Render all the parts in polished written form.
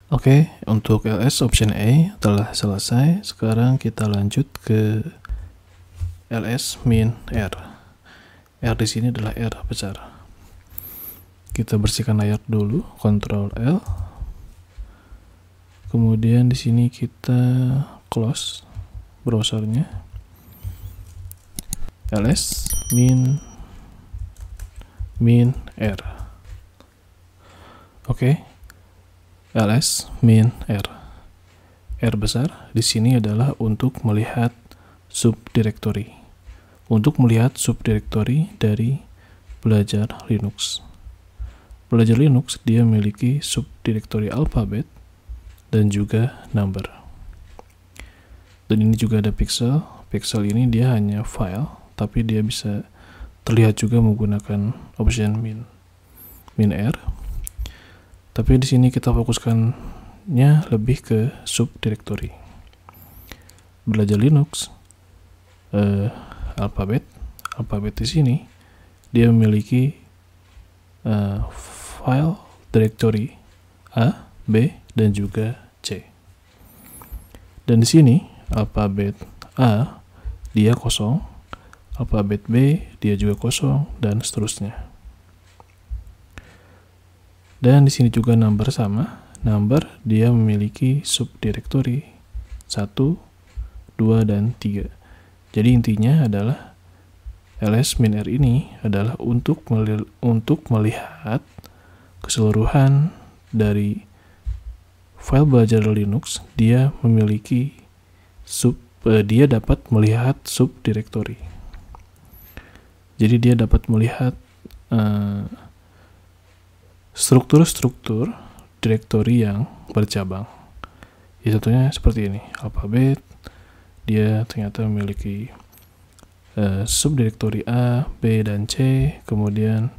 Oke, untuk ls option A telah selesai. Sekarang kita lanjut ke ls min r. R di sini adalah R besar. Kita bersihkan layar dulu, Ctrl L. Kemudian di sini kita close browsernya. ls min r. Oke. ls min r. R besar di sini adalah untuk melihat subdirektori. Untuk melihat subdirektori dari belajar Linux. Belajar Linux dia memiliki subdirektori alfabet dan juga number. Dan ini juga ada pixel. Pixel ini dia hanya file, tapi dia bisa terlihat juga menggunakan option min r. Tapi di sini kita fokuskannya lebih ke subdirektori. Belajar Linux alfabet di sini dia memiliki file directory A, B, dan juga C. Dan di sini alfabet A dia kosong, alfabet B dia juga kosong, dan seterusnya. Dan di sini juga number sama. Number dia memiliki subdirektori 1, 2, dan 3. Jadi intinya adalah ls min r ini adalah untuk melihat keseluruhan dari file belajar Linux. Dia memiliki dia dapat melihat subdirektori. Jadi dia dapat melihat struktur-struktur direktori yang bercabang. Ya, contohnya seperti ini. Alfabet dia ternyata memiliki subdirektori A, B, dan C. Kemudian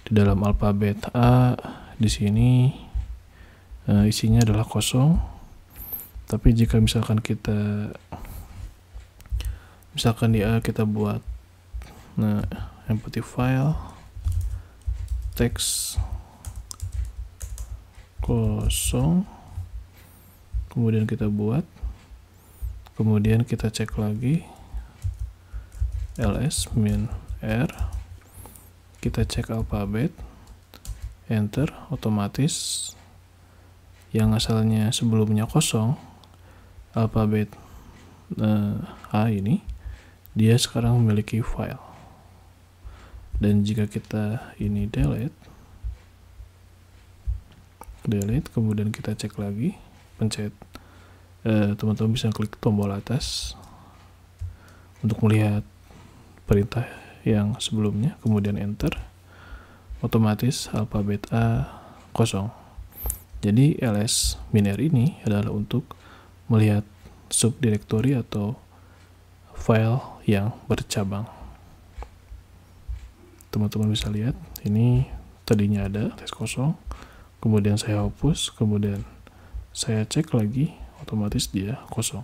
di dalam alfabet A di sini isinya adalah kosong. Tapi jika misalkan di A kita buat empty file teks kosong, kemudian kita buat, kemudian kita cek lagi ls min r, kita cek alfabet, enter, otomatis yang asalnya sebelumnya kosong, alfabet A ini dia sekarang memiliki file. Dan jika kita ini delete, kemudian kita cek lagi, pencet, teman-teman bisa klik tombol atas untuk melihat perintah yang sebelumnya, kemudian enter, otomatis alfabet A kosong. Jadi ls min r ini adalah untuk melihat subdirektori atau file yang bercabang. Teman-teman bisa lihat, ini tadinya ada teks kosong, kemudian saya hapus, kemudian saya cek lagi, otomatis dia kosong.